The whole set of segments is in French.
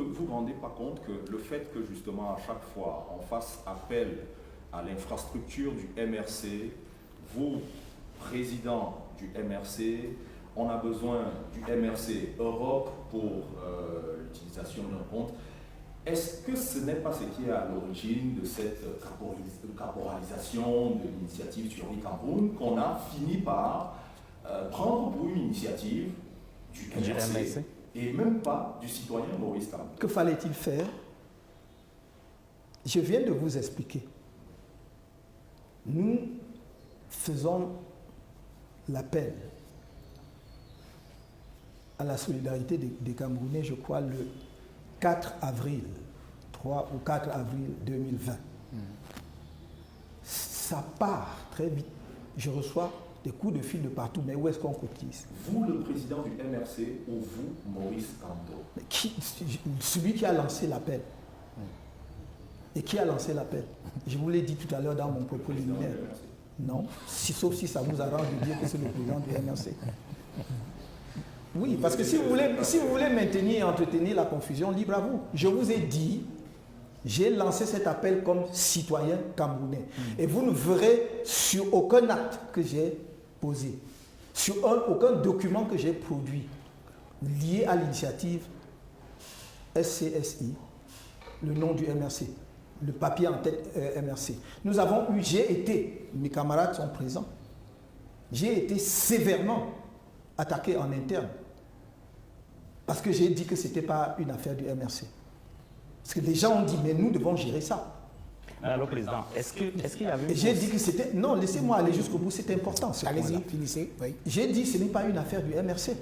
vous rendez pas compte que le fait que justement à chaque fois on fasse appel à l'infrastructure du MRC, vous, président du MRC, on a besoin du MRC Europe pour l'utilisation d'un compte. Est-ce que ce n'est pas ce qui est à l'origine de cette caporalisation de l'initiative Tuerie Cameroun qu'on a fini par prendre pour une initiative du MRC et même pas du citoyen Maurice Kamto? Que fallait-il faire? Je viens de vous expliquer. Nous faisons l'appel à la solidarité des Camerounais, je crois, le 4 avril, 3 ou 4 avril 2020. Ça part très vite. Je reçois des coups de fil de partout, mais où est-ce qu'on cotise? Vous, le président du MRC, ou vous, Maurice Kamto? Celui qui a lancé l'appel. Et qui a lancé l'appel? Je vous l'ai dit tout à l'heure dans mon propos liminaire. Non, sauf si ça vous arrange de dire que c'est le président du MRC. Oui, parce que si vous voulez maintenir et entretenir la confusion, libre à vous. Je vous ai dit, j'ai lancé cet appel comme citoyen camerounais. Et vous ne verrez sur aucun acte que j'ai posé, sur aucun document que j'ai produit lié à l'initiative SCSI, le nom du MRC, le papier en tête MRC. J'ai été, mes camarades sont présents, j'ai été sévèrement attaqué en interne parce que j'ai dit que ce n'était pas une affaire du MRC. Parce que les gens ont dit, mais nous devons gérer ça. Alors, Président, est-ce qu'il y avait... J'ai dit que c'était... Non, laissez-moi aller jusqu'au bout, c'est important. Allez-y, finissez. Oui. J'ai dit que ce n'est pas une affaire du MRC.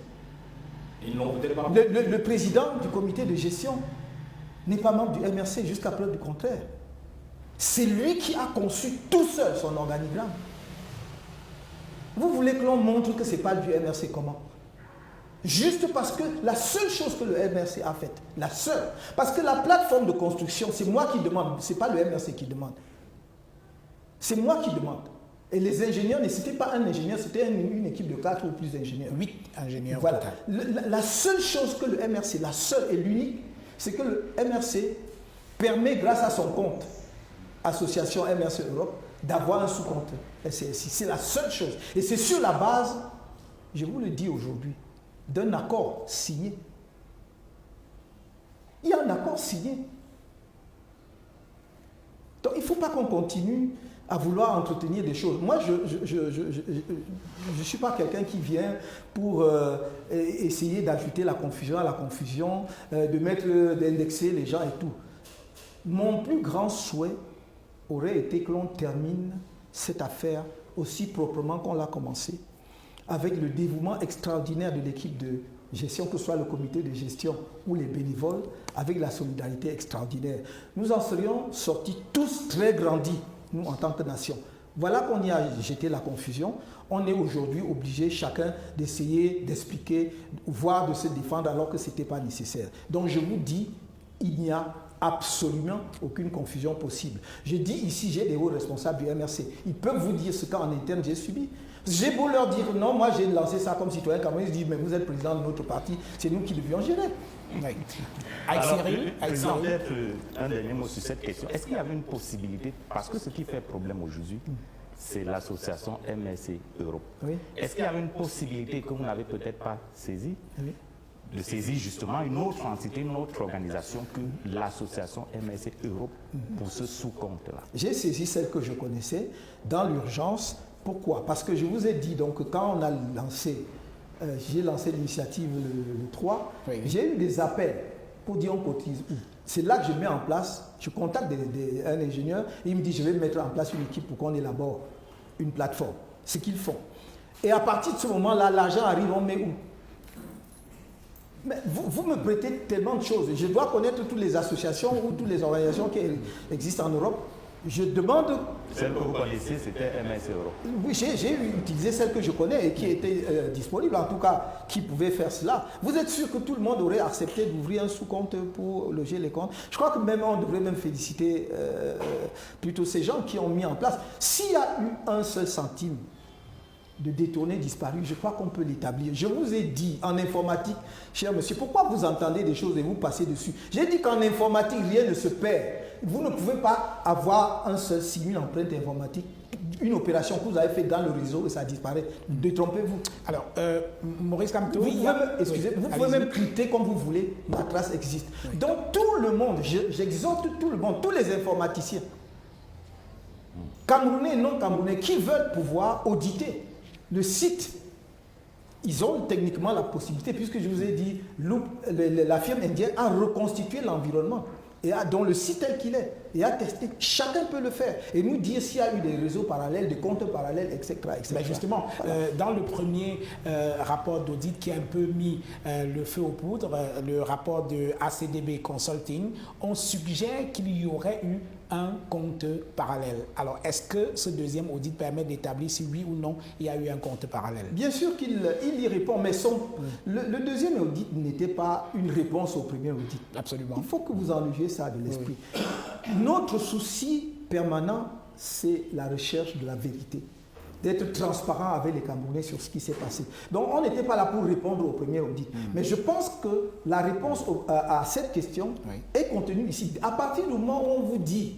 Ils n'ont peut-être pas... Le président du comité de gestion n'est pas membre du MRC jusqu'à preuve du contraire. C'est lui qui a conçu tout seul son organigramme. Vous voulez que l'on montre que ce n'est pas du MRC comment? Juste parce que la seule chose que le MRC a faite, la seule, parce que la plateforme de construction, c'est moi qui demande, ce n'est pas le MRC qui demande. C'est moi qui demande. Et les ingénieurs, c'était pas un ingénieur, c'était une équipe de 4 ou plus d'ingénieurs. 8 ingénieurs. Voilà. La seule chose que le MRC, la seule et l'unique, c'est que le MRC permet, grâce à son compte, Association MRC Europe, d'avoir un sous-compte SCSI. C'est la seule chose. Et c'est sur la base, je vous le dis aujourd'hui, d'un accord signé. Il y a un accord signé. Donc il ne faut pas qu'on continue à vouloir entretenir des choses. Moi, je ne suis pas quelqu'un qui vient pour essayer d'ajouter la confusion à la confusion, d'indexer les gens et tout. Mon plus grand souhait aurait été que l'on termine cette affaire aussi proprement qu'on l'a commencé, avec le dévouement extraordinaire de l'équipe de gestion, que ce soit le comité de gestion ou les bénévoles, avec la solidarité extraordinaire. Nous en serions sortis tous très grandis, nous en tant que nation. Voilà qu'on y a jeté la confusion. On est aujourd'hui obligé chacun d'essayer d'expliquer, voire de se défendre alors que ce n'était pas nécessaire. Donc je vous dis, il n'y a absolument aucune confusion possible. Je dis ici, j'ai des hauts responsables du MRC. Ils peuvent vous dire ce qu'en interne j'ai subi. J'ai beau leur dire non, moi j'ai lancé ça comme citoyen camerounais, ils disent mais vous êtes président de notre parti, c'est nous qui devions gérer. Oui. Alors, Président, peut-être un dernier mot sur cette question. Est-ce qu'il y avait une possibilité, parce que ce qui fait problème aujourd'hui, c'est l'association MRC Europe. Oui. Est-ce qu'il y avait une possibilité que vous n'avez peut-être pas saisie, Oui. de saisir justement une autre entité, une autre organisation que l'association MRC Europe pour ce sous-compte-là? J'ai saisi celle que je connaissais dans l'urgence. Pourquoi? Parce que je vous ai dit, donc, quand on a lancé, j'ai lancé l'initiative le 3, oui. J'ai eu des appels pour dire on cotise où. C'est là que je mets en place, je contacte un ingénieur et il me dit je vais mettre en place une équipe pour qu'on élabore une plateforme. Ce qu'ils font. Et à partir de ce moment-là, l'argent arrive, on met où? Mais vous me prêtez tellement de choses. Je dois connaître toutes les associations ou toutes les organisations qui existent en Europe. Je demande... Celle que vous connaissez, c'était MRC Europe. Oui, j'ai utilisé celle que je connais et qui était disponible, en tout cas, qui pouvait faire cela. Vous êtes sûr que tout le monde aurait accepté d'ouvrir un sous-compte pour loger les comptes? Je crois que même on devrait même féliciter plutôt ces gens qui ont mis en place. S'il y a eu un seul centime de détournés disparus, je crois qu'on peut l'établir. Je vous ai dit, en informatique, cher monsieur, pourquoi vous entendez des choses et vous passez dessus? J'ai dit qu'en informatique, rien ne se perd. Vous ne pouvez pas avoir un seul signe, une empreinte informatique, une opération que vous avez faite dans le réseau et ça disparaît. Détrompez-vous. Alors, Maurice Kamto, vous pouvez même crypter comme vous voulez, la trace existe. Oui. Donc tout le monde, j'exhorte tout le monde, tous les informaticiens, Camerounais et non Camerounais, qui veulent pouvoir auditer le site, ils ont techniquement la possibilité, puisque je vous ai dit, la firme indienne a reconstitué l'environnement, et dont le site tel qu'il est, et a testé. Chacun peut le faire, et nous dire s'il y a eu des réseaux parallèles, des comptes parallèles, etc. Ben justement, voilà. Dans le premier rapport d'audit qui a un peu mis le feu aux poudres, le rapport de ACDB Consulting, on suggère qu'il y aurait eu un compte parallèle. Alors, est-ce que ce deuxième audit permet d'établir si oui ou non il y a eu un compte parallèle? Bien sûr qu'il y répond, mais le deuxième audit n'était pas une réponse au premier audit. Absolument. Il faut que vous enleviez ça de l'esprit. Oui. Notre souci permanent, c'est la recherche de la vérité, d'être transparent avec les Camerounais sur ce qui s'est passé. Donc, on n'était pas là pour répondre au premier audit. Mais je pense que la réponse à cette question est contenue ici. À partir du moment où on vous dit,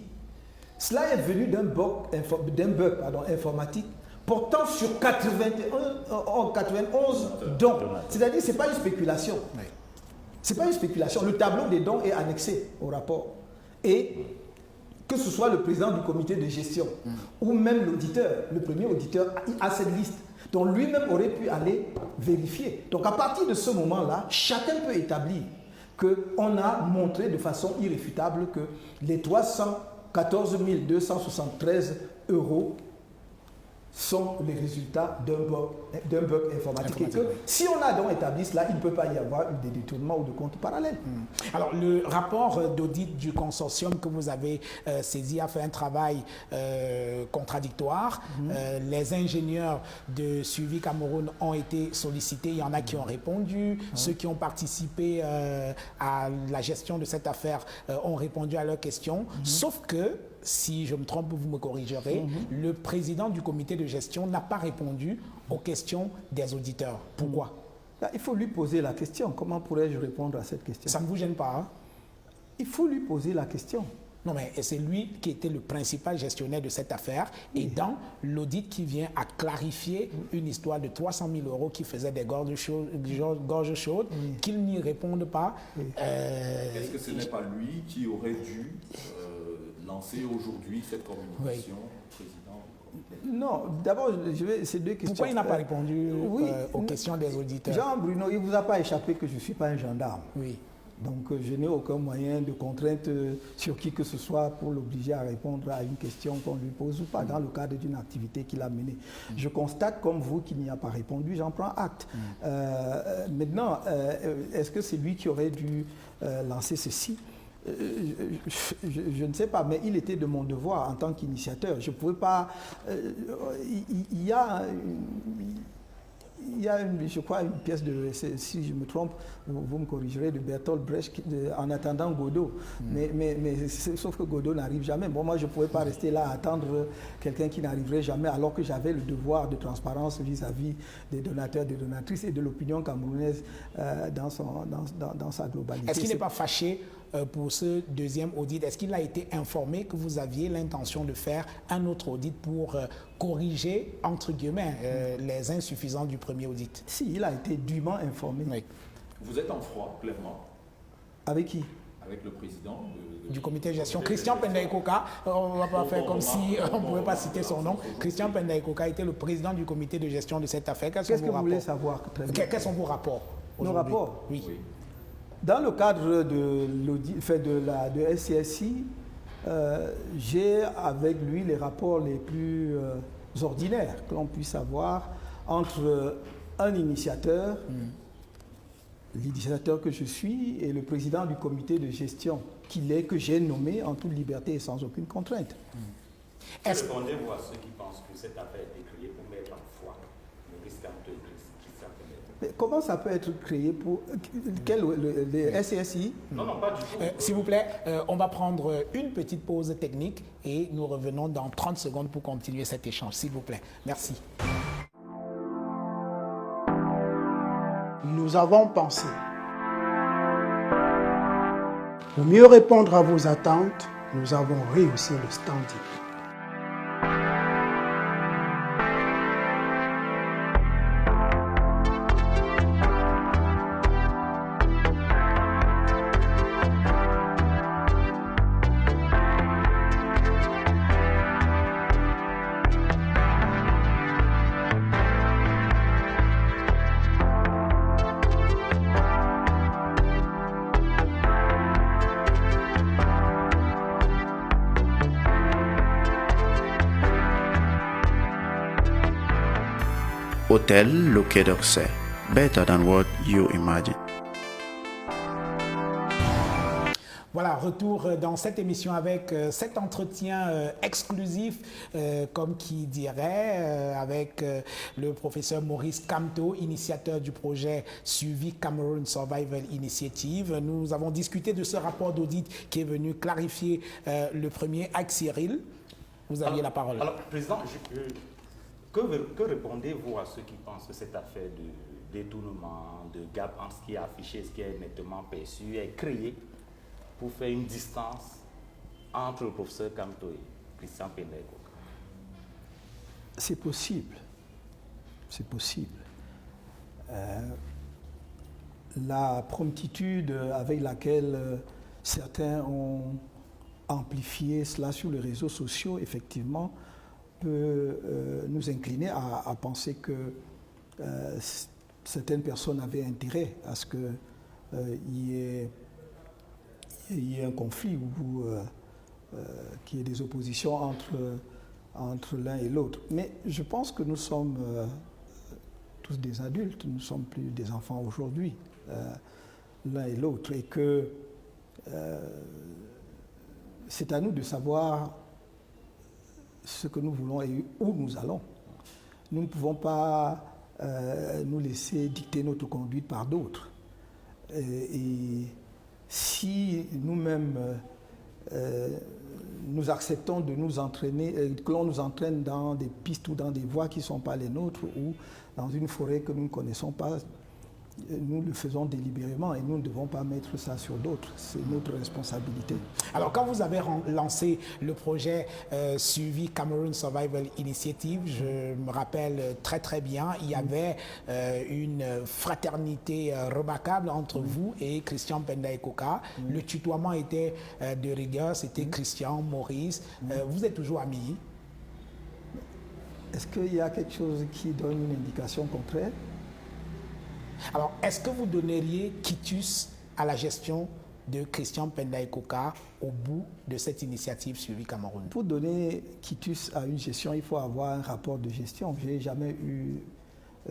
cela est venu d'un bug informatique portant sur 91 dons. C'est-à-dire que ce n'est pas une spéculation. Ce n'est pas une spéculation. Le tableau des dons est annexé au rapport. Et que ce soit le président du comité de gestion ou même l'auditeur, le premier auditeur a cette liste. Donc lui-même aurait pu aller vérifier. Donc à partir de ce moment-là, chacun peut établir qu'on a montré de façon irréfutable que les 314 273 € sont les résultats d'un bug informatique. Et que si on a donc établi cela, il ne peut pas y avoir eu des détournements ou de comptes parallèles. Alors, le rapport d'audit du consortium que vous avez saisi a fait un travail contradictoire. Les ingénieurs de Suivi Cameroun ont été sollicités. Il y en a qui ont répondu. Ceux qui ont participé à la gestion de cette affaire ont répondu à leurs questions. Sauf que, si je me trompe, vous me corrigerez, le président du comité de gestion n'a pas répondu aux questions des auditeurs. Pourquoi? Il faut lui poser la question. Comment pourrais-je répondre à cette question? Ça ne vous gêne pas, hein? Il faut lui poser la question. Non, mais c'est lui qui était le principal gestionnaire de cette affaire. Et dans l'audit qui vient à clarifier une histoire de 300 000 € qui faisait des gorges chaudes, qu'il n'y réponde pas. Est-ce que ce n'est pas lui qui aurait dû lancer aujourd'hui cette communication au président? Non, d'abord, c'est deux questions. Pourquoi il n'a pas répondu aux questions des auditeurs? Jean-Bruno, il ne vous a pas échappé que je ne suis pas un gendarme. Oui. Donc, je n'ai aucun moyen de contrainte sur qui que ce soit pour l'obliger à répondre à une question qu'on lui pose ou pas dans le cadre d'une activité qu'il a menée. Je constate, comme vous, qu'il n'y a pas répondu, j'en prends acte. Maintenant, est-ce que c'est lui qui aurait dû lancer ceci? Je ne sais pas, mais il était de mon devoir en tant qu'initiateur. Je ne pouvais pas... Il y a, je crois, une pièce de... Si je me trompe, vous me corrigerez, de Bertolt Brecht, En attendant Godot. Mais sauf que Godot n'arrive jamais. Bon, moi, je ne pouvais pas rester là à attendre quelqu'un qui n'arriverait jamais, alors que j'avais le devoir de transparence vis-à-vis des donateurs, des donatrices et de l'opinion camerounaise dans sa globalité. Est-ce qu'il n'est pas fâché pour ce deuxième audit? Est-ce qu'il a été informé que vous aviez l'intention de faire un autre audit pour corriger, entre guillemets, les insuffisances du premier audit? Si, il a été dûment informé. Oui. Vous êtes en froid, clairement. Avec qui? Avec le président du comité de gestion. Christian Pendaïkoka, on ne va pas faire comme si on ne pouvait pas citer son nom. Christian Pendaïkoka était le président du comité de gestion de cette affaire. Qu'est-ce que vous voulez savoir? Quels sont vos rapports? Nos rapports? Oui. Dans le cadre de l'audit, de SCSI, j'ai avec lui les rapports les plus ordinaires que l'on puisse avoir entre un initiateur, l'initiateur que je suis, et le président du comité de gestion qu'il est, que j'ai nommé en toute liberté et sans aucune contrainte. Répondez-vous à ceux qui pensent que cette affaire a été créée pour mettre en foi Maurice Kamto et Christian Pendaïkoka? Mais comment ça peut être créé pour... les SCSI? Non, pas du tout. S'il vous plaît, on va prendre une petite pause technique et nous revenons dans 30 secondes pour continuer cet échange. S'il vous plaît. Merci. nous avons pensé, pour mieux répondre à vos attentes, nous avons rehaussé le standing. Hôtel Le Quai d'Orsay. Better than what you imagine. Voilà, retour dans cette émission avec cet entretien exclusif, comme qui dirait, avec le professeur Maurice Kamto, initiateur du projet Suivi Cameroon Survival Initiative. Nous avons discuté de ce rapport d'audit qui est venu clarifier le premier avec Cyril. Vous aviez la parole. Alors, Président, que répondez-vous à ceux qui pensent que cette affaire de détournement, de gap entre ce qui est affiché et ce qui est nettement perçu est créée pour faire une distance entre le professeur Kamto et Christian Pendai-Koka? C'est possible. C'est possible. La promptitude avec laquelle certains ont amplifié cela sur les réseaux sociaux, effectivement, peut nous incliner à penser que certaines personnes avaient intérêt à ce qu'il y ait un conflit ou qu'il y ait des oppositions entre l'un et l'autre. Mais je pense que nous sommes tous des adultes, nous ne sommes plus des enfants aujourd'hui, l'un et l'autre, et que c'est à nous de savoir ce que nous voulons et où nous allons. Nous ne pouvons pas nous laisser dicter notre conduite par d'autres. Et si nous-mêmes nous acceptons de nous entraîner, que l'on nous entraîne dans des pistes ou dans des voies qui ne sont pas les nôtres ou dans une forêt que nous ne connaissons pas, nous le faisons délibérément et nous ne devons pas mettre ça sur d'autres. C'est notre responsabilité. Alors, quand vous avez lancé le projet Suivi Cameroon Survival Initiative, je me rappelle très très bien, il y avait une fraternité remarquable entre vous et Christian Pendai-Koka. Le tutoiement était de rigueur, c'était Christian, Maurice. Vous êtes toujours amis? Est-ce qu'il y a quelque chose qui donne une indication contraire? Alors, est-ce que vous donneriez quitus à la gestion de Christian Pendai-Koka au bout de cette initiative Suivi Cameroun? Pour donner quitus à une gestion, il faut avoir un rapport de gestion. Je n'ai jamais eu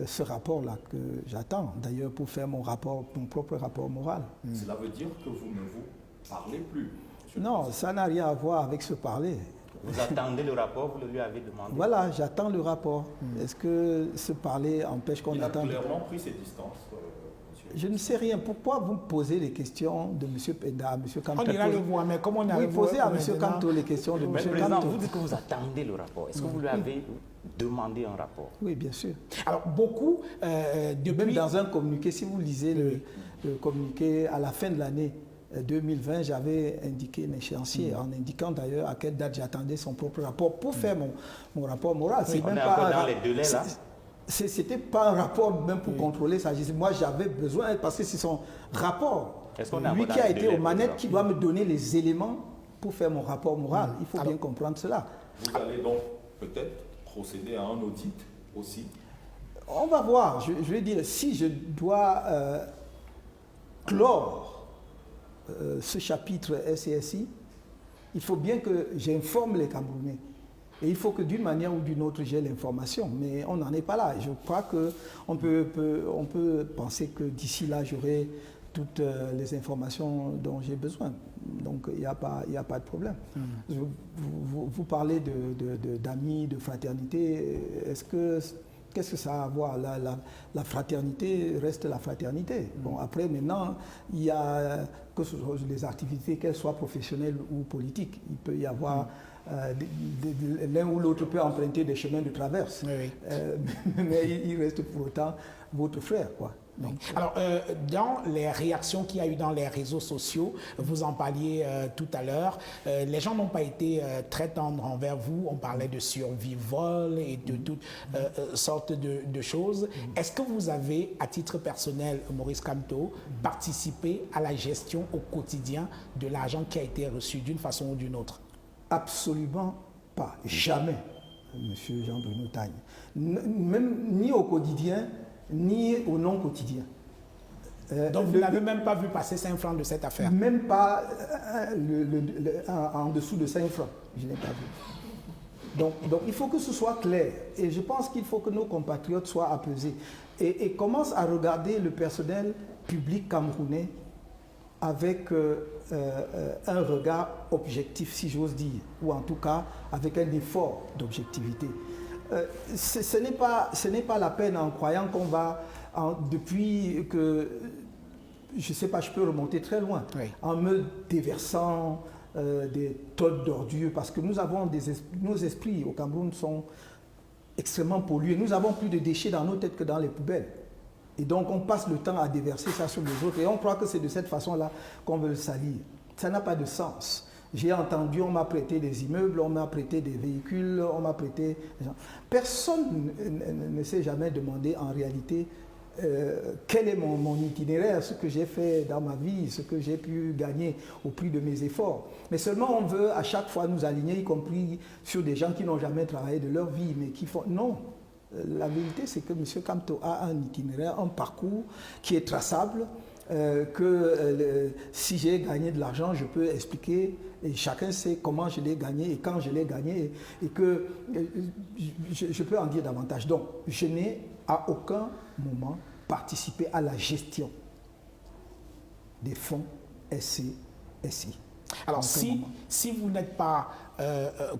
ce rapport-là que j'attends, d'ailleurs, pour faire mon propre rapport moral. Cela veut dire que vous ne vous parlez plus? Non, ça n'a rien à voir avec se parler. Vous attendez le rapport, vous le lui avez demandé? Voilà, j'attends le rapport. Est-ce que se parler empêche qu'on attende? Il a clairement pris ses distances, monsieur. Je ne sais rien. Pourquoi vous me posez les questions de M. Penda, M. Kamto? On ira le voir, mais comment on a posez à M. Kamto les questions de M. Kamto. Vous dites que vous attendez le rapport. Est-ce que vous lui avez demandé un rapport? Oui, bien sûr. Alors, beaucoup, même dans un communiqué, si vous lisez le communiqué à la fin de l'année 2020, j'avais indiqué un échéancier, en indiquant d'ailleurs à quelle date j'attendais son propre rapport pour faire mon rapport moral. Oui, on est un peu dans les délais là. C'était pas un rapport même pour contrôler ça. Moi, j'avais besoin, parce que c'est son rapport, lui qui a été aux manettes, qui doit me donner les éléments pour faire mon rapport moral. Il faut bien comprendre cela. Vous allez donc peut-être procéder à un audit aussi? On va voir. Je vais dire, si je dois clore ce chapitre SCSI, il faut bien que j'informe les Camerounais. Et il faut que d'une manière ou d'une autre, j'ai l'information. Mais on n'en est pas là. Je crois qu'on peut penser que d'ici là, j'aurai toutes les informations dont j'ai besoin. Donc, il n'y a pas de problème. Vous parlez d'amis, de fraternité. Qu'est-ce que ça a à voir? La fraternité reste la fraternité. Bon, après, maintenant, il y a que ce soit les activités, qu'elles soient professionnelles ou politiques. Il peut y avoir l'un ou l'autre peut emprunter des chemins de traverse. Oui. Mais il reste pour autant votre frère, quoi. Donc, alors, dans les réactions qu'il y a eu dans les réseaux sociaux, vous en parliez tout à l'heure, les gens n'ont pas été très tendres envers vous. On parlait de survie-vol et de toutes sortes de choses. Est-ce que vous avez, à titre personnel, Maurice Kamto, participé à la gestion au quotidien de l'argent qui a été reçu d'une façon ou d'une autre? Absolument pas. Jamais, Monsieur Jean-Bruno Tagne. Même ni au quotidien, ni au non-quotidien. Donc vous n'avez même pas vu passer 5 francs de cette affaire? Même pas en dessous de 5 francs. Je n'ai pas vu. Donc il faut que ce soit clair. Et je pense qu'il faut que nos compatriotes soient apaisés. Et commencent à regarder le personnel public camerounais avec un regard objectif, si j'ose dire, ou en tout cas avec un effort d'objectivité. Ce n'est pas la peine en croyant qu'on va, depuis que, je ne sais pas, je peux remonter très loin, oui, en me déversant des tonnes d'ordures, parce que nous avons nos esprits au Cameroun sont extrêmement pollués. Nous avons plus de déchets dans nos têtes que dans les poubelles. Et donc on passe le temps à déverser ça sur les autres et on croit que c'est de cette façon-là qu'on veut le salir. Ça n'a pas de sens. J'ai entendu, on m'a prêté des immeubles, on m'a prêté des véhicules, on m'a prêté... Personne ne s'est jamais demandé en réalité quel est mon itinéraire, ce que j'ai fait dans ma vie, ce que j'ai pu gagner au prix de mes efforts. Mais seulement on veut à chaque fois nous aligner, y compris sur des gens qui n'ont jamais travaillé de leur vie, mais qui font... Non. La vérité, c'est que M. Kamto a un itinéraire, un parcours qui est traçable, si j'ai gagné de l'argent, je peux expliquer, et chacun sait comment je l'ai gagné et quand je l'ai gagné, et que je peux en dire davantage. Donc, je n'ai à aucun moment participé à la gestion des fonds SCSI. Alors, si vous n'êtes pas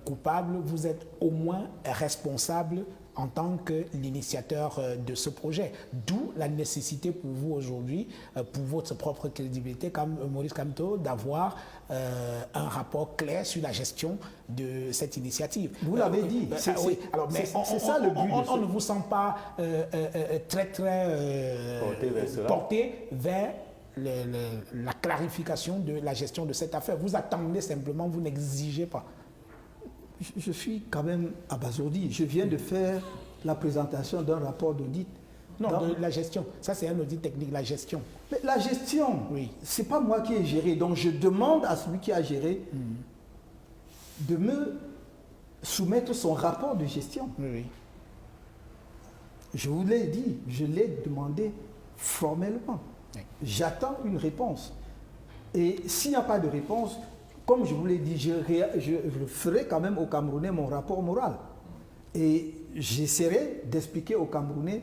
coupable, vous êtes au moins responsable en tant que l'initiateur de ce projet. D'où la nécessité pour vous aujourd'hui, pour votre propre crédibilité, comme Maurice Kamto, d'avoir un rapport clair sur la gestion de cette initiative. Vous l'avez dit. C'est ça le but. On ne vous sent pas très porté vers la clarification de la gestion de cette affaire. Vous attendez simplement, vous n'exigez pas. Je suis quand même abasourdi. Je viens de faire la présentation d'un rapport d'audit. Non, de la gestion. Ça, c'est un audit technique, la gestion. Mais la gestion, oui, ce n'est pas moi qui ai géré. Donc, je demande à celui qui a géré de me soumettre son rapport de gestion. Oui. Je vous l'ai dit, je l'ai demandé formellement. Oui. J'attends une réponse. Et s'il n'y a pas de réponse, comme je vous l'ai dit, je ferai quand même aux Camerounais mon rapport moral. Et j'essaierai d'expliquer aux Camerounais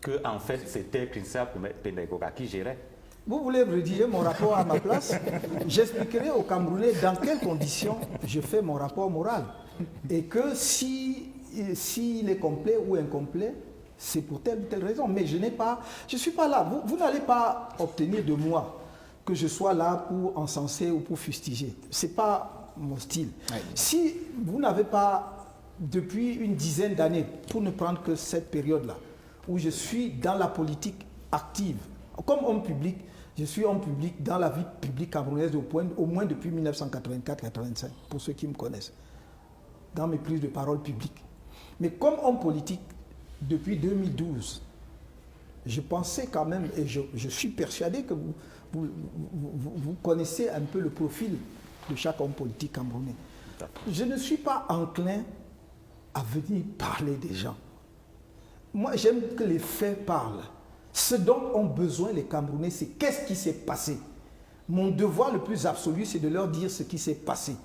que en fait c'était Christian Pendegoga qui gérait. Vous voulez rédiger mon rapport à ma place? J'expliquerai aux Camerounais dans quelles conditions je fais mon rapport moral. Et que s'il est complet ou incomplet, c'est pour telle ou telle raison. Mais je ne suis pas là. Vous n'allez pas obtenir de moi que je sois là pour encenser ou pour fustiger. Ce n'est pas mon style. Oui. Si vous n'avez pas, depuis une dizaine d'années, pour ne prendre que cette période-là, où je suis dans la politique active, comme homme public, je suis homme public dans la vie publique camerounaise au moins depuis 1984-85, pour ceux qui me connaissent, dans mes prises de parole publiques. Mais comme homme politique, depuis 2012, je pensais quand même, et je suis persuadé que vous connaissez un peu le profil de chaque homme politique camerounais. Je ne suis pas enclin à venir parler des gens. Moi, j'aime que les faits parlent. Ce dont ont besoin les Camerounais, c'est qu'est-ce qui s'est passé. Mon devoir le plus absolu, c'est de leur dire ce qui s'est passé.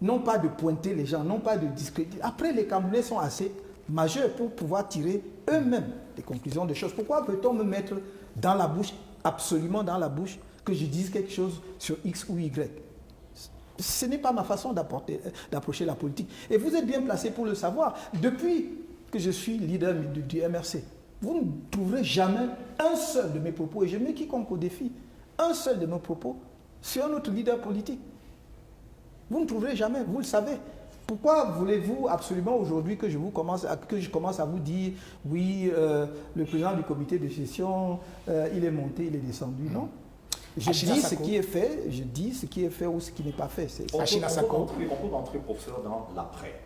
Non pas de pointer les gens, non pas de discréditer. Après, les Camerounais sont assez majeurs pour pouvoir tirer eux-mêmes des conclusions de choses. Pourquoi peut-on me mettre dans la bouche, absolument dans la bouche, que je dise quelque chose sur X ou Y? Ce n'est pas ma façon d'approcher la politique. Et vous êtes bien placé pour le savoir. Depuis que je suis leader du MRC, vous ne trouverez jamais un seul de mes propos, et je mets quiconque au défi, un seul de mes propos sur un autre leader politique. Vous ne trouverez jamais, vous le savez. Pourquoi voulez-vous absolument aujourd'hui que je commence à vous dire, oui, le président du comité de gestion, il est monté, il est descendu? Non. Je dis ce qui est fait, je dis ce qui est fait ou ce qui n'est pas fait. On peut rentrer, professeur, dans l'après.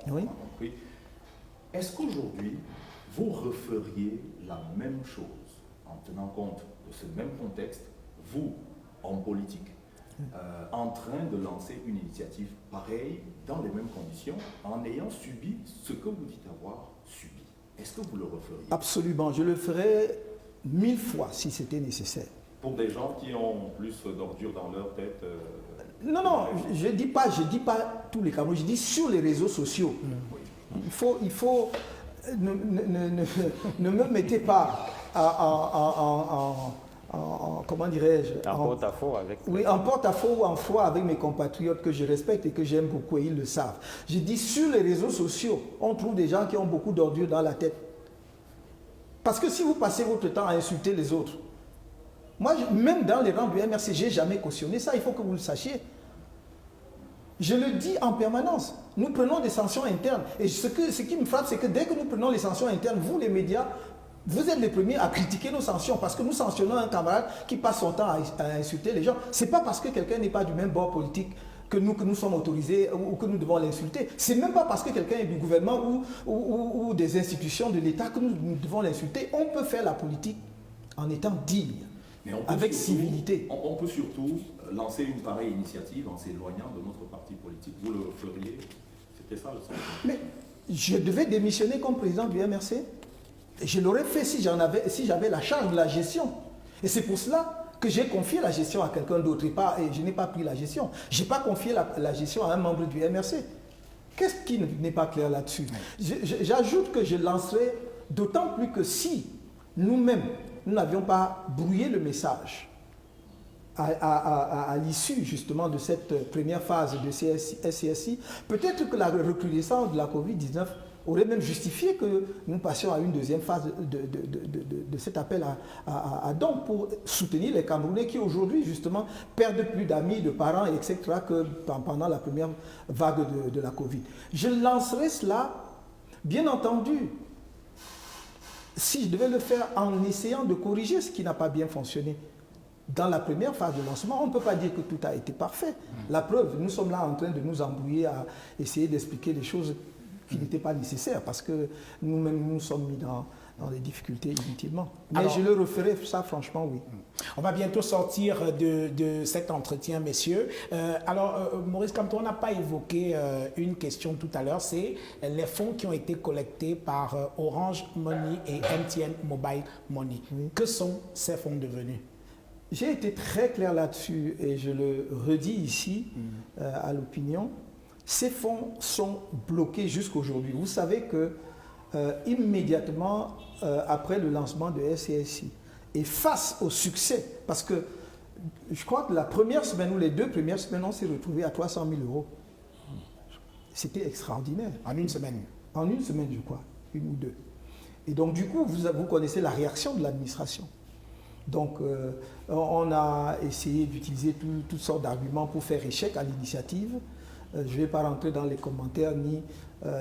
Oui. Est-ce qu'aujourd'hui, vous referiez la même chose en tenant compte de ce même contexte, vous, en politique, en train de lancer une initiative pareille, dans les mêmes conditions, en ayant subi ce que vous dites avoir subi? Est-ce que vous le referiez? Absolument, je le ferais 1000 fois si c'était nécessaire. Pour des gens qui ont plus d'ordures dans leur tête? Non, je dis pas tous les Camerounais, je dis sur les réseaux sociaux. Il faut ne me mettez pas comment dirais-je, en porte-à-faux avec... Oui, en porte-à-faux ou en froid avec mes compatriotes que je respecte et que j'aime beaucoup et ils le savent. Je dis sur les réseaux sociaux, on trouve des gens qui ont beaucoup d'ordures dans la tête. Parce que si vous passez votre temps à insulter les autres, moi, même dans les rangs du MRC, je n'ai jamais cautionné ça, il faut que vous le sachiez. Je le dis en permanence. Nous prenons des sanctions internes. Et ce qui me frappe, c'est que dès que nous prenons les sanctions internes, vous, les médias, vous êtes les premiers à critiquer nos sanctions parce que nous sanctionnons un camarade qui passe son temps à insulter les gens. Ce n'est pas parce que quelqu'un n'est pas du même bord politique que nous sommes autorisés ou que nous devons l'insulter. Ce n'est même pas parce que quelqu'un est du gouvernement ou des institutions de l'État que nous devons l'insulter. On peut faire la politique en étant digne. Avec civilité. On peut surtout lancer une pareille initiative en s'éloignant de notre parti politique. Vous le feriez? C'était ça le sens. Mais je devais démissionner comme président du MRC. Et je l'aurais fait si j'avais la charge de la gestion. Et c'est pour cela que j'ai confié la gestion à quelqu'un d'autre. Et je n'ai pas pris la gestion. Je n'ai pas confié la gestion à un membre du MRC. Qu'est-ce qui n'est pas clair là-dessus? J'ajoute que je lancerai d'autant plus que si nous-mêmes, nous n'avions pas brouillé le message à l'issue justement de cette première phase de SCSI, peut-être que la recrudescence de la Covid-19 aurait même justifié que nous passions à une deuxième phase de cet appel à dons pour soutenir les Camerounais qui aujourd'hui justement perdent plus d'amis, de parents, etc. que pendant la première vague de la Covid. Je lancerai cela, bien entendu, si je devais le faire en essayant de corriger ce qui n'a pas bien fonctionné. Dans la première phase de lancement, on ne peut pas dire que tout a été parfait. La preuve, nous sommes là en train de nous embrouiller à essayer d'expliquer des choses qui n'étaient pas nécessaires parce que nous-mêmes nous sommes mis dans des difficultés inutilement. Mais alors, je le referai, ça franchement, oui. On va bientôt sortir de cet entretien, messieurs. Maurice Kamto, on n'a pas évoqué une question tout à l'heure, c'est les fonds qui ont été collectés par Orange Money et MTN Mobile Money. Oui. Que sont ces fonds devenus? J'ai été très clair là-dessus et je le redis ici à l'opinion. Ces fonds sont bloqués jusqu'aujourd'hui. Vous savez que immédiatement après le lancement de SCSI et face au succès, parce que je crois que la première semaine ou les 2 premières semaines, on s'est retrouvé à 300 000 euros. C'était extraordinaire. En une semaine? En une semaine, je crois, 1 ou 2. Et donc, du coup, vous connaissez la réaction de l'administration. Donc, on a essayé d'utiliser toutes sortes d'arguments pour faire échec à l'initiative. Je ne vais pas rentrer dans les commentaires ni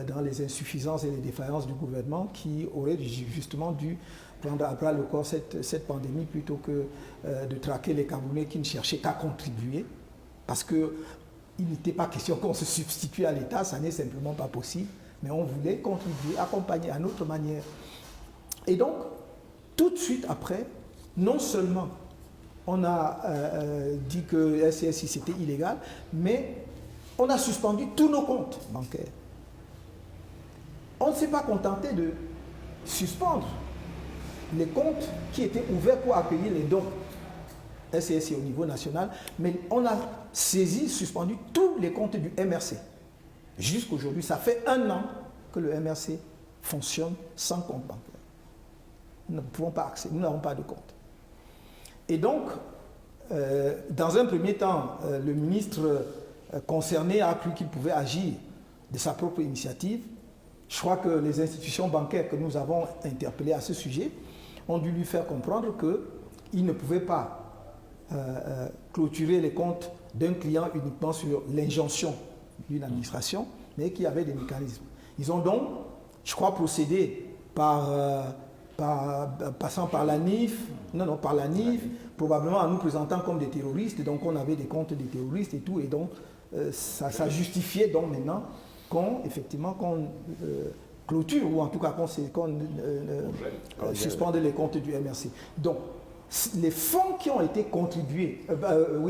dans les insuffisances et les défaillances du gouvernement qui aurait justement dû prendre à bras le corps cette pandémie plutôt que de traquer les Camerounais qui ne cherchaient qu'à contribuer. Parce qu'il n'était pas question qu'on se substitue à l'État, ça n'est simplement pas possible. Mais on voulait contribuer, accompagner à notre manière. Et donc, tout de suite après, non seulement on a dit que SCSI c'était illégal, mais on a suspendu tous nos comptes bancaires. On ne s'est pas contenté de suspendre les comptes qui étaient ouverts pour accueillir les dons SCSI au niveau national, mais on a suspendu tous les comptes du MRC. Jusqu'aujourd'hui, ça fait 1 an que le MRC fonctionne sans compte bancaire. Nous ne pouvons pas accéder, nous n'avons pas de compte. Et donc, dans un premier temps, le ministre concerné a cru qu'il pouvait agir de sa propre initiative. Je crois que les institutions bancaires que nous avons interpellées à ce sujet ont dû lui faire comprendre qu'il ne pouvait pas clôturer les comptes d'un client uniquement sur l'injonction d'une administration, mais qui avait des mécanismes. Ils ont donc, je crois, procédé passant par la NIF, par la NIF, probablement en nous présentant comme des terroristes, donc on avait des comptes des terroristes et tout, et donc ça justifiait donc maintenant qu'on clôture, ou en tout cas qu'on suspende les comptes du MRC. Donc, les fonds qui ont été contribués,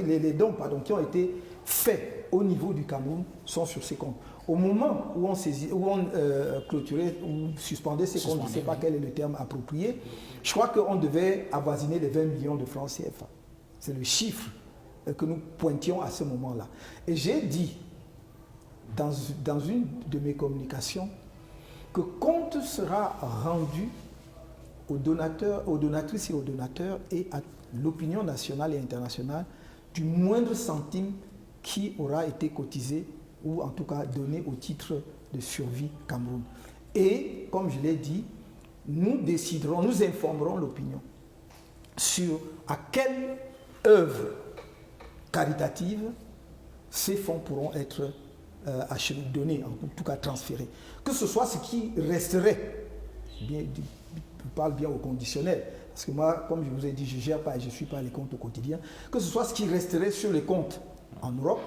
les dons qui ont été faits au niveau du Cameroun sont sur ces comptes. Au moment où on clôturait ou suspendait ces comptes, je ne sais pas quel est le terme approprié, je crois qu'on devait avoisiner les 20 millions de francs CFA. C'est le chiffre que nous pointions à ce moment-là. Et j'ai dit, dans une de mes communications, que compte sera rendu aux donateurs, aux donatrices et aux donateurs et à l'opinion nationale et internationale du moindre centime qui aura été cotisé ou en tout cas donné au titre de survie Cameroun. Et, comme je l'ai dit, nous déciderons, nous informerons l'opinion sur à quelle œuvre caritative ces fonds pourront être donnés, en tout cas transférés. Que ce soit ce qui resterait, je parle bien au conditionnel, parce que moi, comme je vous ai dit, je ne gère pas et je ne suis pas les comptes au quotidien, que ce soit ce qui resterait sur les comptes en Europe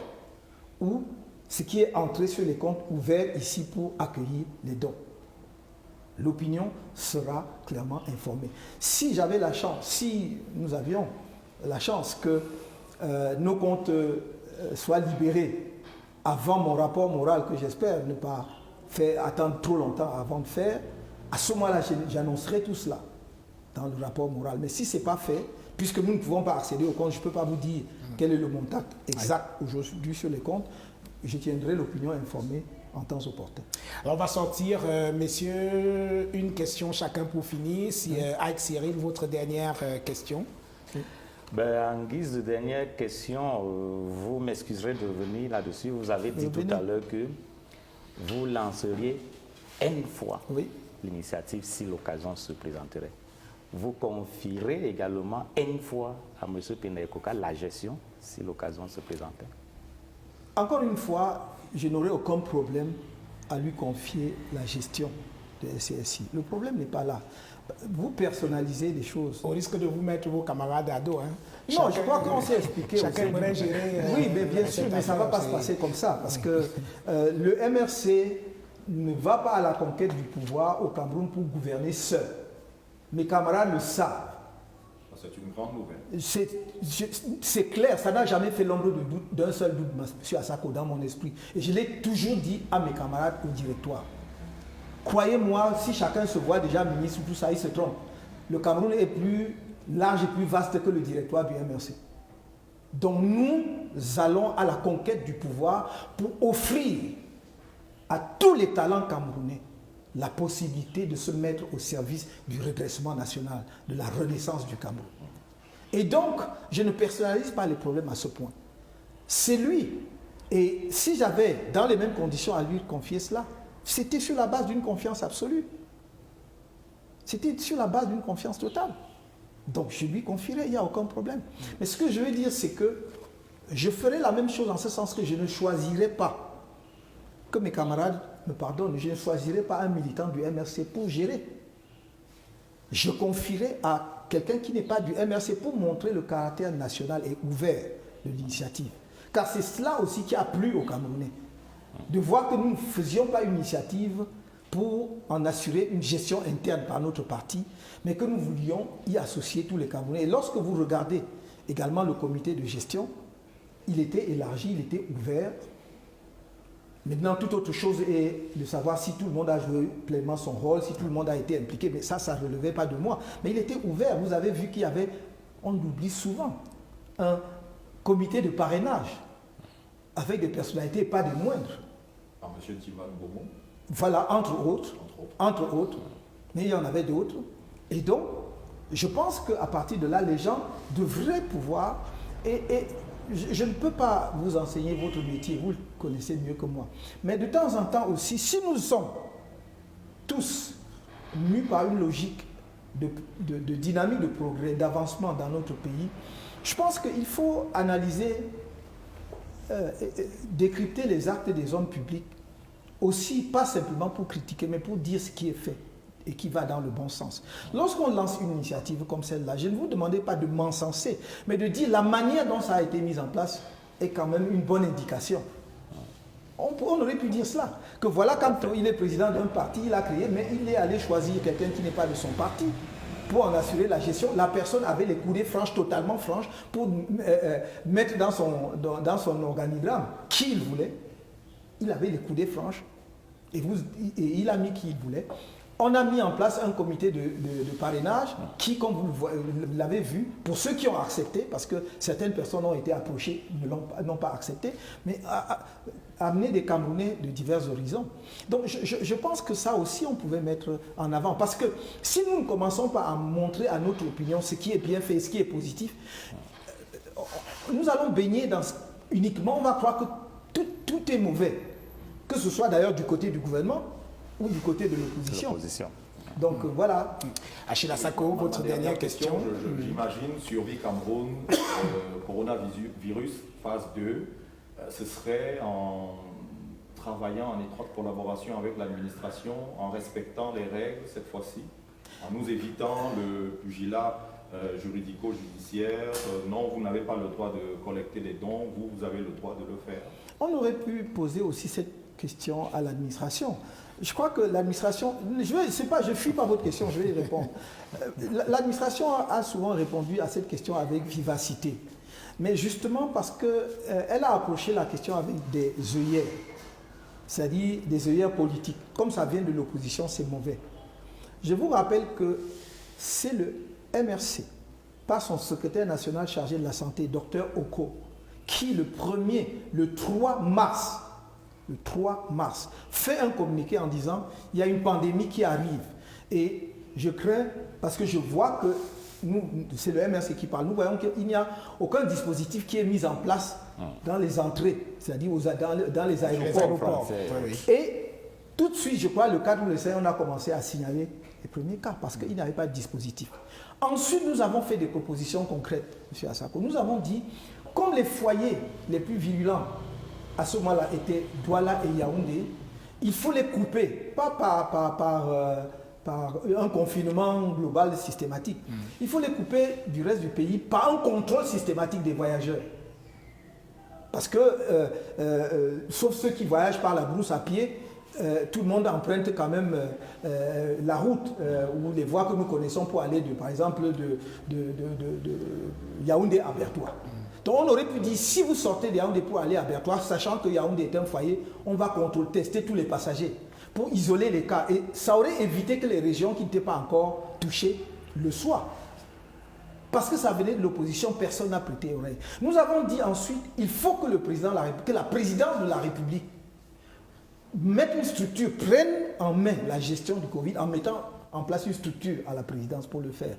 ou ce qui est entré sur les comptes ouverts ici pour accueillir les dons. L'opinion sera clairement informée. Si j'avais la chance, si nous avions la chance que nos comptes soient libérés avant mon rapport moral, que j'espère ne pas faire attendre trop longtemps avant de faire, à ce moment-là, j'annoncerai tout cela dans le rapport moral. Mais si ce n'est pas fait, puisque nous ne pouvons pas accéder aux comptes, je ne peux pas vous dire quel est le montant exact aujourd'hui sur les comptes, je tiendrai l'opinion informée en temps opportun. Alors on va sortir, messieurs, une question chacun pour finir. Avec Cyril, votre dernière question. En guise de dernière question, vous m'excuserez de revenir là-dessus. Vous avez dit tout à l'heure que vous lanceriez une fois l'initiative si l'occasion se présenterait. Vous confierez également une fois à M. Pénaïkoka la gestion si l'occasion se présentait. Encore une fois, je n'aurai aucun problème à lui confier la gestion de SCSI. Le problème n'est pas là. Vous personnalisez les choses. Au risque de vous mettre vos camarades à dos. Non, je crois qu'on s'est expliqué. Chacun pourrait gérer. Oui, mais bien sûr, mais ça ne va pas se passer comme ça. Parce que le MRC ne va pas à la conquête du pouvoir au Cameroun pour gouverner seul. Mes camarades le savent. C'est une grande nouvelle. C'est clair, ça n'a jamais fait l'ombre d'un seul doute, M. Assako, dans mon esprit. Et je l'ai toujours dit à mes camarades au directoire. Croyez-moi, si chacun se voit déjà ministre, tout ça, il se trompe. Le Cameroun est plus large et plus vaste que le directoire du MRC. Donc nous allons à la conquête du pouvoir pour offrir à tous les talents camerounais la possibilité de se mettre au service du redressement national, de la renaissance du Cameroun. Et donc, je ne personnalise pas les problèmes à ce point. C'est lui. Et si j'avais, dans les mêmes conditions, à lui confier cela, c'était sur la base d'une confiance absolue. C'était sur la base d'une confiance totale. Donc, je lui confierais, il n'y a aucun problème. Mais ce que je veux dire, c'est que je ferai la même chose en ce sens que je ne choisirai pas, que mes camarades me pardonnent, je ne choisirai pas un militant du MRC pour gérer. Je confierai à quelqu'un qui n'est pas du MRC pour montrer le caractère national et ouvert de l'initiative. Car c'est cela aussi qui a plu aux Camerounais. De voir que nous ne faisions pas une initiative pour en assurer une gestion interne par notre parti, mais que nous voulions y associer tous les Camerounais. Et lorsque vous regardez également le comité de gestion, il était élargi, il était ouvert. Maintenant, toute autre chose est de savoir si tout le monde a joué pleinement son rôle, si tout le monde a été impliqué. Mais ça ne relevait pas de moi. Mais il était ouvert. Vous avez vu qu'il y avait, on l'oublie souvent, un comité de parrainage avec des personnalités, pas des moindres. Par M. Timan Beaumont. Voilà, entre autres. Mais il y en avait d'autres. Et donc, je pense qu'à partir de là, les gens devraient pouvoir... Je ne peux pas vous enseigner votre métier, vous le connaissez mieux que moi. Mais de temps en temps aussi, si nous sommes tous mus par une logique de dynamique de progrès, d'avancement dans notre pays, je pense qu'il faut analyser décrypter les actes des hommes publics, aussi pas simplement pour critiquer, mais pour dire ce qui est fait et qui va dans le bon sens. Lorsqu'on lance une initiative comme celle-là, je ne vous demandais pas de m'encenser, mais de dire la manière dont ça a été mis en place est quand même une bonne indication. On aurait pu dire cela, que voilà, quand il est président d'un parti, il a créé, mais il est allé choisir quelqu'un qui n'est pas de son parti pour en assurer la gestion. La personne avait les coudées franches, totalement franches, pour mettre dans son organigramme qui il voulait. Il avait les coudées franches et il a mis qui il voulait. On a mis en place un comité de parrainage qui, comme vous l'avez vu, pour ceux qui ont accepté, parce que certaines personnes ont été approchées, n'ont pas accepté, mais a amené des Camerounais de divers horizons. Donc je pense que ça aussi on pouvait mettre en avant. Parce que si nous ne commençons pas à montrer à notre opinion ce qui est bien fait, ce qui est positif, nous allons baigner uniquement, on va croire que tout est mauvais. Que ce soit d'ailleurs du côté du gouvernement ou du côté de l'opposition. Donc voilà. Achille Assako, votre dernière question. J'imagine, survie Cameroun, coronavirus, phase 2, ce serait en travaillant en étroite collaboration avec l'administration, en respectant les règles cette fois-ci, en nous évitant le pugilat juridico-judiciaire. Non, vous n'avez pas le droit de collecter des dons, vous avez le droit de le faire. On aurait pu poser aussi cette question à l'administration. Je crois que l'administration, je ne fuis pas votre question, je vais y répondre. L'administration a souvent répondu à cette question avec vivacité. Mais justement parce qu'elle a approché la question avec des œillères, c'est-à-dire des œillères politiques. Comme ça vient de l'opposition, c'est mauvais. Je vous rappelle que c'est le MRC, par son secrétaire national chargé de la santé, Dr Oko, qui le 3 mars, fait un communiqué en disant il y a une pandémie qui arrive. Et je crains, parce que je vois que c'est le MRC qui parle, nous voyons qu'il n'y a aucun dispositif qui est mis en place dans les entrées, c'est-à-dire dans les aéroports. Et tout de suite, je crois, le cadre où on a commencé à signaler les premiers cas, parce qu'il n'y avait pas de dispositif. Ensuite, nous avons fait des propositions concrètes, M. Assako. Nous avons dit, comme les foyers les plus virulents à ce moment-là étaient Douala et Yaoundé, il faut les couper, pas par un confinement global systématique. Il faut les couper du reste du pays par un contrôle systématique des voyageurs. Parce que, sauf ceux qui voyagent par la brousse à pied, tout le monde emprunte quand même la route ou les voies que nous connaissons pour aller, par exemple, de Yaoundé à Bertoua. Donc on aurait pu dire, si vous sortez de Yaoundé pour aller à Bertoua, sachant que Yaoundé est un foyer, on va tester tous les passagers pour isoler les cas. Et ça aurait évité que les régions qui n'étaient pas encore touchées le soient. Parce que ça venait de l'opposition, personne n'a prêté oreille. Nous avons dit ensuite, il faut que la présidence de la République mette une structure, prenne en main la gestion du Covid en mettant en place une structure à la présidence pour le faire.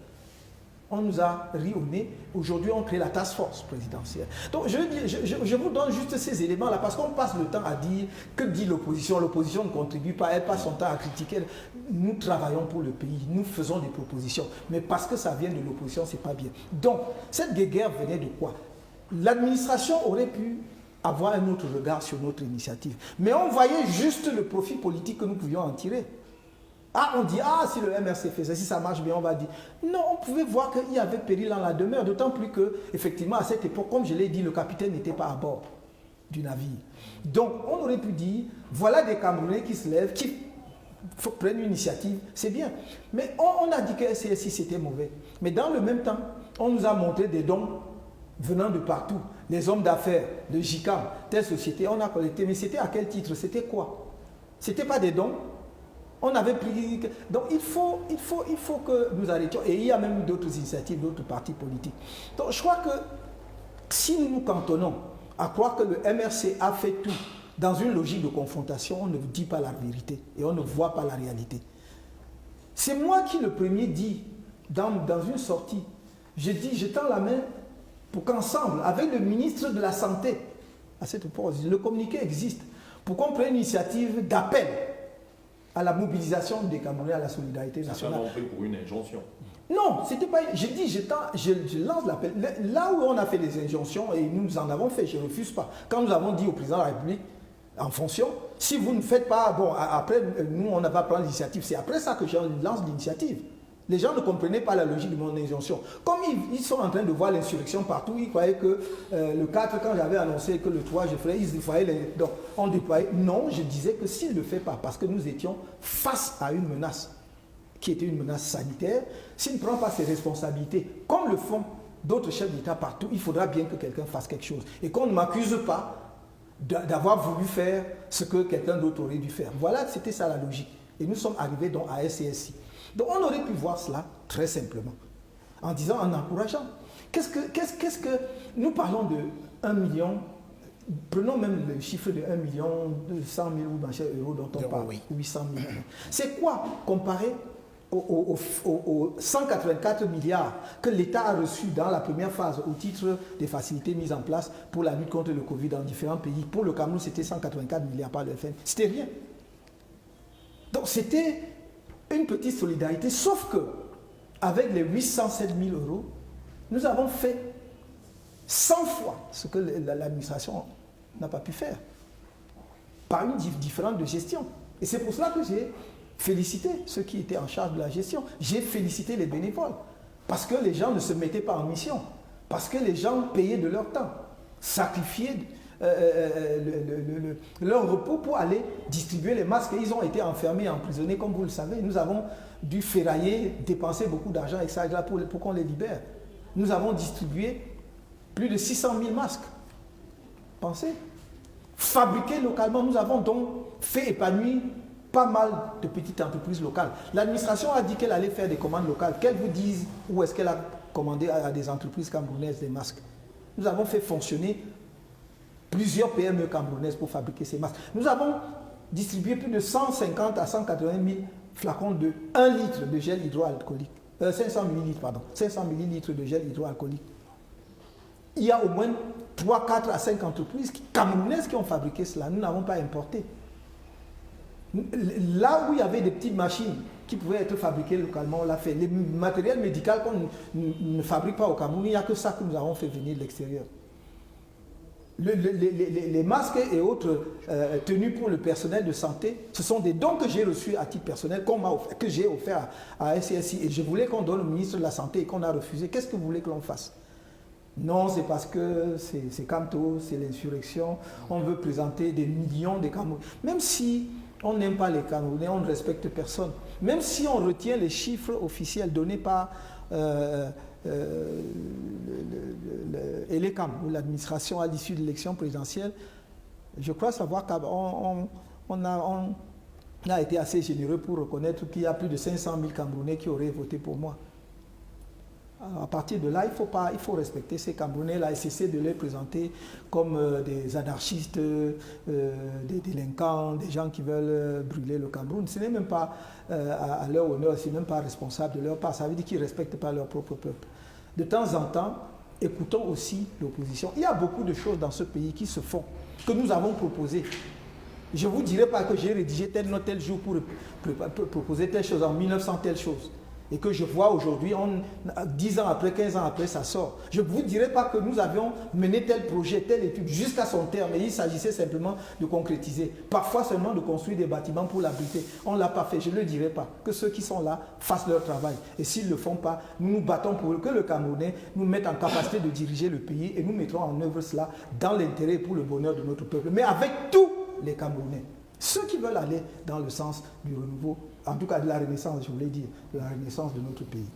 On nous a ri au nez. Aujourd'hui, on crée la task force présidentielle. Donc, je vous donne juste ces éléments-là parce qu'on passe le temps à dire que dit l'opposition. L'opposition ne contribue pas, elle passe son temps à critiquer. Nous travaillons pour le pays, nous faisons des propositions. Mais parce que ça vient de l'opposition, c'est pas bien. Donc, cette guerre venait de quoi? L'administration aurait pu avoir un autre regard sur notre initiative. Mais on voyait juste le profit politique que nous pouvions en tirer. On dit, si le MRC fait ça, si ça marche bien, on va dire. Non, on pouvait voir qu'il y avait péril dans la demeure, d'autant plus que, effectivement, à cette époque, comme je l'ai dit, le capitaine n'était pas à bord du navire. Donc, on aurait pu dire, voilà des Camerounais qui se lèvent, qui prennent une initiative, c'est bien. Mais on a dit que SCSI, c'était mauvais. Mais dans le même temps, on nous a montré des dons venant de partout. Les hommes d'affaires de JICAM, telle société, on a collecté. Mais c'était à quel titre? C'était quoi? C'était pas des dons? On avait pris... Donc il faut que nous arrêtions. Et il y a même d'autres initiatives, d'autres partis politiques. Donc je crois que si nous nous cantonnons à croire que le MRC a fait tout dans une logique de confrontation, on ne dit pas la vérité et on ne voit pas la réalité. C'est moi qui le premier dis dans une sortie. Je dis, je tends la main pour qu'ensemble, avec le ministre de la Santé, à cette époque, le communiqué existe, pour qu'on prenne une initiative d'appel à la mobilisation des Camerounais, à la solidarité nationale. Ça, on fait pour une injonction. Non, c'était pas. Je dis, je lance l'appel. Là où on a fait des injonctions, et nous en avons fait, je ne refuse pas. Quand nous avons dit au président de la République, en fonction, si vous ne faites pas, bon, après, nous, on n'a pas pris l'initiative. C'est après ça que je lance l'initiative. Les gens ne comprenaient pas la logique de mon injonction. Comme ils sont en train de voir l'insurrection partout, ils croyaient que le 4, quand j'avais annoncé que le 3, je ferais, ils déployaient donc on déployait. Non, je disais que s'il ne le fait pas, parce que nous étions face à une menace qui était une menace sanitaire, s'il ne prend pas ses responsabilités, comme le font d'autres chefs d'État partout, il faudra bien que quelqu'un fasse quelque chose. Et qu'on ne m'accuse pas d'avoir voulu faire ce que quelqu'un d'autre aurait dû faire. Voilà, c'était ça la logique. Et nous sommes arrivés donc à SCSI. Donc on aurait pu voir cela très simplement, en disant, en encourageant. Qu'est-ce que nous parlons de 1 million, prenons même le chiffre de 1 million 200 000 euros dont on parle, oui. 800 000. C'est quoi comparé aux 184 milliards que l'État a reçus dans la première phase au titre des facilités mises en place pour la lutte contre le Covid dans différents pays. Pour le Cameroun, c'était 184 milliards par le FN. C'était rien. Donc c'était une petite solidarité, sauf que avec les 807 000 euros, nous avons fait 100 fois ce que l'administration n'a pas pu faire, par une différence de gestion. Et c'est pour cela que j'ai félicité ceux qui étaient en charge de la gestion. J'ai félicité les bénévoles, parce que les gens ne se mettaient pas en mission, parce que les gens payaient de leur temps, sacrifiaient leur repos pour aller distribuer les masques. Et ils ont été enfermés, emprisonnés, comme vous le savez. Nous avons dû ferrailler, dépenser beaucoup d'argent et ça pour qu'on les libère. Nous avons distribué plus de 600 000 masques. Pensez. Fabriqués localement, nous avons donc fait épanouir pas mal de petites entreprises locales. L'administration a dit qu'elle allait faire des commandes locales. Qu'elle vous dise où est-ce qu'elle a commandé à des entreprises camerounaises des masques. Nous avons fait fonctionner plusieurs PME camerounaises pour fabriquer ces masques. Nous avons distribué plus de 150 à 180 000 flacons de 1 litre de gel hydroalcoolique. 500 millilitres, pardon. 500 millilitres de gel hydroalcoolique. Il y a au moins 3, 4 à 5 entreprises camerounaises qui ont fabriqué cela. Nous n'avons pas importé. Là où il y avait des petites machines qui pouvaient être fabriquées localement, on l'a fait. Les matériels médicaux qu'on ne fabrique pas au Cameroun, il n'y a que ça que nous avons fait venir de l'extérieur. Les masques et autres tenues pour le personnel de santé, ce sont des dons que j'ai reçus à titre personnel, que j'ai offert à SCSI. Et je voulais qu'on donne au ministre de la Santé et qu'on a refusé. Qu'est-ce que vous voulez que l'on fasse? Non, c'est parce que c'est Camto, c'est l'insurrection. On veut présenter des millions de Camerounais. Même si on n'aime pas les Camerounais, on ne respecte personne. Même si on retient les chiffres officiels donnés par ELECAM, ou l'administration à l'issue de l'élection présidentielle, je crois savoir qu'on a été assez généreux pour reconnaître qu'il y a plus de 500 000 Camerounais qui auraient voté pour moi. À partir de là, il faut respecter ces Camerounais-là et cesser de les présenter comme des anarchistes, des délinquants, des gens qui veulent brûler le Cameroun. Ce n'est même pas à leur honneur, ce n'est même pas responsable de leur part. Ça veut dire qu'ils ne respectent pas leur propre peuple. De temps en temps, écoutons aussi l'opposition. Il y a beaucoup de choses dans ce pays qui se font, que nous avons proposées. Je ne vous dirai pas que j'ai rédigé tel note tel jour pour proposer telle chose, en 1900 telle chose. Et que je vois aujourd'hui, 10 ans après, 15 ans après, ça sort. Je ne vous dirai pas que nous avions mené tel projet, telle étude jusqu'à son terme. Et il s'agissait simplement de concrétiser. Parfois seulement de construire des bâtiments pour l'abriter. On ne l'a pas fait, je ne le dirai pas. Que ceux qui sont là fassent leur travail. Et s'ils ne le font pas, nous nous battons pour que le Camerounais nous mette en capacité de diriger le pays. Et nous mettrons en œuvre cela dans l'intérêt et pour le bonheur de notre peuple. Mais avec tous les Camerounais. Ceux qui veulent aller dans le sens du renouveau, en tout cas de la renaissance, je voulais dire, de la renaissance de notre pays.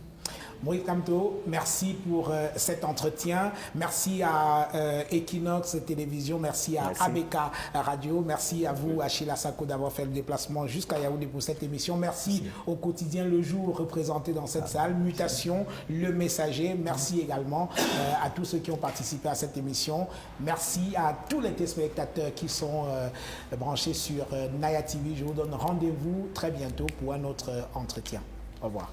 Moïse Camto, merci pour cet entretien. Merci à Equinox Télévision, merci à ABK Radio, merci à vous, Achille Assako, d'avoir fait le déplacement jusqu'à Yaoundé pour cette émission. Merci au quotidien Le Jour représenté dans cette salle, Mutation, Le Messager. Merci également à tous ceux qui ont participé à cette émission. Merci à tous les téléspectateurs qui sont branchés sur Naya TV. Je vous donne rendez-vous très bientôt pour un autre entretien. Au revoir.